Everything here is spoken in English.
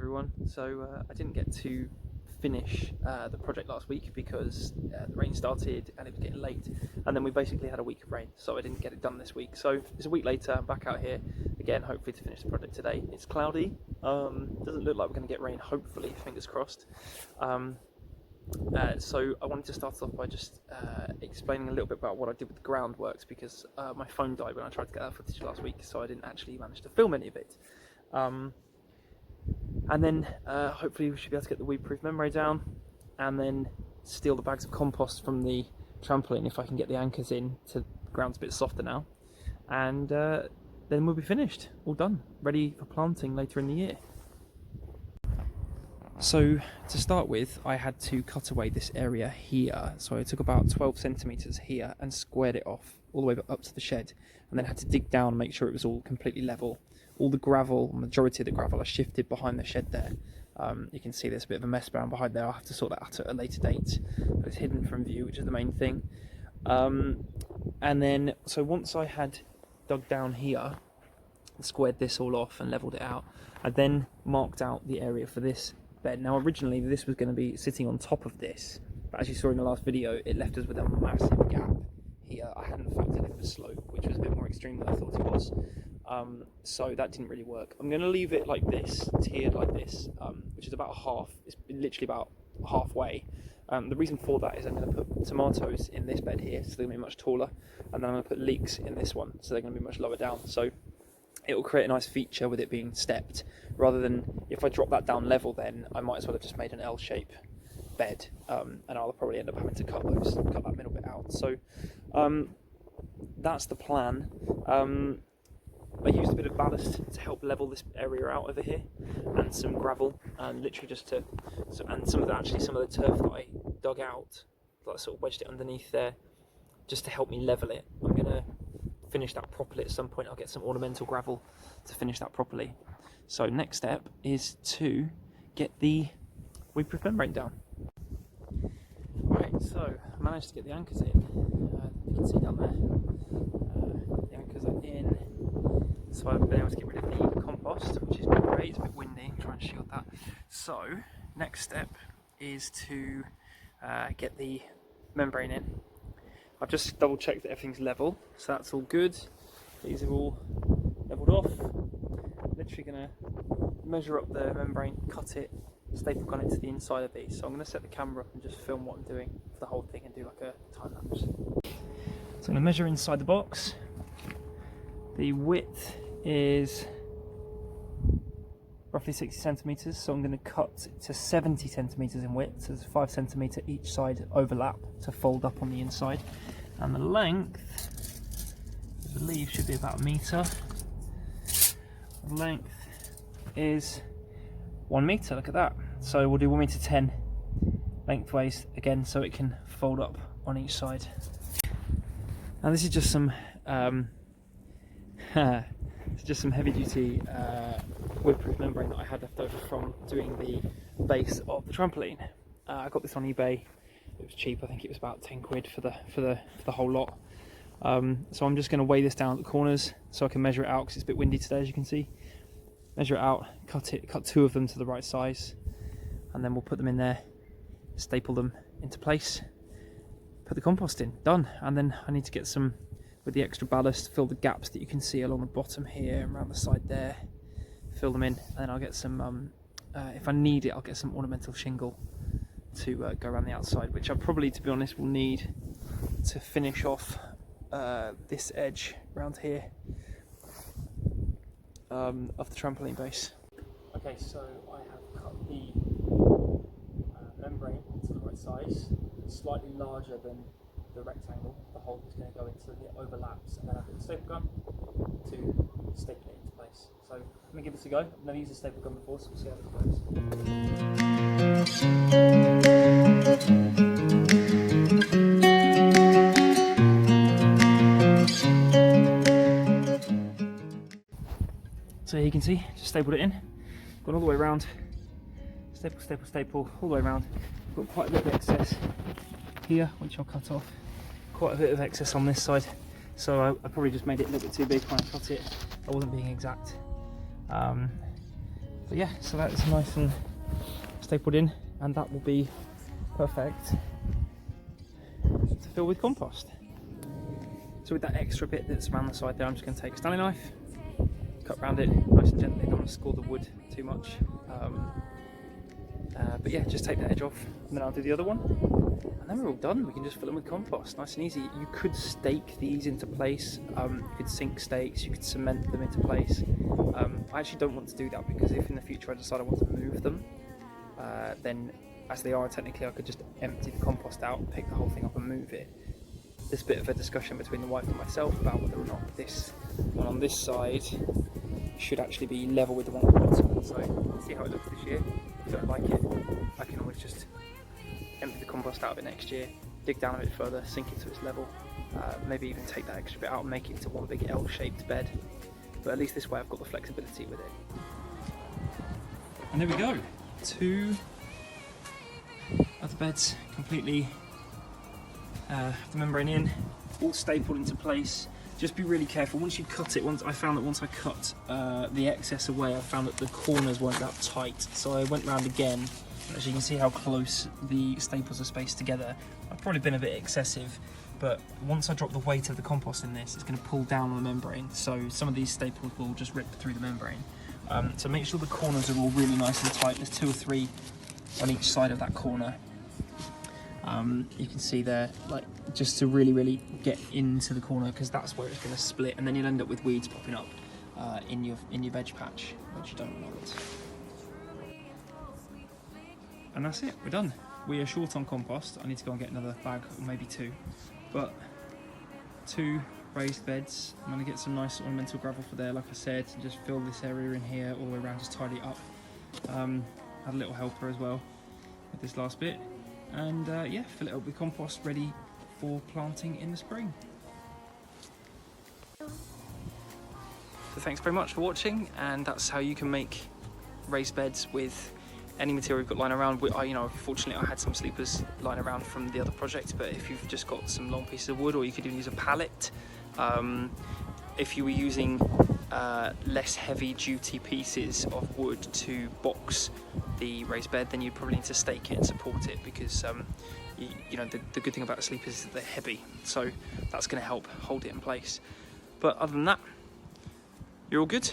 everyone. So I didn't get to finish the project last week because the rain started and it was getting late, and then we basically had a week of rain, so I didn't get it done this week. So it's a week later, I'm back out here again, hopefully to finish the project today. It's cloudy, doesn't look like we're going to get rain, hopefully, fingers crossed. So I wanted to start off by just explaining a little bit about what I did with the groundworks, because my phone died when I tried to get that footage last week, so I didn't actually manage to film any of it. And then hopefully we should be able to get the weed-proof membrane down, and then steal the bags of compost from the trampoline if I can get the anchors in. The ground's a bit softer now, and then we'll be finished, all done, ready for planting later in the year. So to start with, I had to cut away this area here. So I took about 12 centimetres here and squared it off all the way up to the shed, and then had to dig down and make sure it was all completely level. All the gravel, majority of the gravel, I shifted behind the shed there. You can see there's a bit of a mess around behind there. I'll have to sort that out at a later date, but it's hidden from view, which is the main thing. And then, so once I had dug down here and squared this all off and levelled it out, I then marked out the area for this bed. Now originally this was going to be sitting on top of this, but as you saw in the last video, it left us with a massive gap here. I hadn't factored in the slope, which was a bit more extreme than I thought it was. So that didn't really work. I'm going to leave it like this, tiered like this, which is about half. It's literally about halfway. The reason for that is I'm going to put tomatoes in this bed here, so they're going to be much taller, and then I'm going to put leeks in this one, so they're going to be much lower down. So it will create a nice feature with it being stepped, rather than if I drop that down level, then I might as well have just made an L-shape bed, and I'll probably end up having to cut that middle bit out. So that's the plan. I used a bit of ballast to help level this area out over here, and some gravel, and literally just to, and some of the turf that I dug out, that I sort of wedged it underneath there, just to help me level it. I'm gonna finish that properly at some point. I'll get some ornamental gravel to finish that properly. So next step is to get the weed-proof membrane down. Right, so I managed to get the anchors in. You can see down there. The anchors are in. So I've been able to get rid of the compost, which is great. It's a bit windy, try and shield that. So next step is to get the membrane in. I've just double checked that everything's level, so that's all good. These are all leveled off. Literally gonna measure up the membrane, cut it, staple gun it to the inside of these. So I'm gonna set the camera up and just film what I'm doing for the whole thing and do like a time lapse. So I'm gonna measure inside the box. The width is roughly 60 centimetres, so I'm going to cut to 70 centimetres in width, so there's 5 centimetre each side overlap to fold up on the inside. And the length, I believe, should be about a metre. The length is 1 metre, look at that. So we'll do 1,10 m lengthways again, so it can fold up on each side. Now this is just some it's just some heavy duty weed-proof membrane that I had left over from doing the base of the trampoline. I got this on eBay. It was cheap. I think it was about 10 quid for the whole lot. So I'm just going to weigh this down at the corners so I can measure it out, because it's a bit windy today, as you can see. Measure it out, cut 2 of them to the right size, and then we'll put them in there, staple them into place, put the compost in, done. And then I need to get some, with the extra ballast, fill the gaps that you can see along the bottom here and around the side there, fill them in, and then I'll get some, if I need it, I'll get some ornamental shingle to go around the outside, which I probably, to be honest, will need to finish off this edge around here of the trampoline base. Okay, so I have cut the membrane to the right size, slightly larger than the rectangle the hole is going to go in, so it overlaps, and then I've got the staple gun to staple it into place. So I'm going to give this a go. I've never used a staple gun before, so we'll see how it goes. So here you can see, just stapled it in, gone all the way around, staple, staple, staple, all the way around. I've got quite a bit of excess here, which I'll cut off. Quite a bit of excess on this side, so I probably just made it a little bit too big when I cut it. I wasn't being exact. But yeah, so that's nice and stapled in, and that will be perfect to fill with compost. So with that extra bit that's around the side there, I'm just going to take a Stanley knife, cut around it nice and gently. Don't want to score the wood too much. But yeah, just take the edge off, and then I'll do the other one. And then we're all done. We can just fill them with compost, nice and easy. You could stake these into place. You could sink stakes, you could cement them into place. I actually don't want to do that, because if in the future I decide I want to move them, then as they are technically, I could just empty the compost out, pick the whole thing up and move it. There's a bit of a discussion between the wife and myself about whether or not this one on this side should actually be level with the one on the bottom. So let's see how it looks this year. If I don't like it, I can always just empty the compost out of it next year, dig down a bit further, sink it to its level, maybe even take that extra bit out and make it into one big L-shaped bed. But at least this way I've got the flexibility with it. And there we go, 2 of the beds completely the membrane in, all stapled into place. Just be really careful once you cut it. I found that once I cut the excess away, I found that the corners weren't that tight, so I went round again. As you can see how close the staples are spaced together. I've probably been a bit excessive, but once I drop the weight of the compost in this, it's going to pull down on the membrane, so some of these staples will just rip through the membrane. So make sure the corners are all really nice and tight. There's 2 or 3 on each side of that corner. You can see there, like, just to really get into the corner, because that's where it's going to split, and then you'll end up with weeds popping up in your veg patch, which you don't want. And that's it, we're done. We are short on compost. I need to go and get another bag, or maybe 2, but 2 raised beds. I'm going to get some nice ornamental gravel for there, like I said, and just fill this area in here all the way around, just tidy it up. Had a little helper as well with this last bit. And yeah, fill it up with compost, ready for planting in the spring. So thanks very much for watching, and that's how you can make raised beds with any material you've got lying around. Fortunately I had some sleepers lying around from the other project, but if you've just got some long pieces of wood, or you could even use a pallet. If you were using less heavy duty pieces of wood to box the raised bed, then you'd probably need to stake it and support it, because the good thing about the sleepers is that they're heavy, so that's going to help hold it in place. But other than that, you're all good.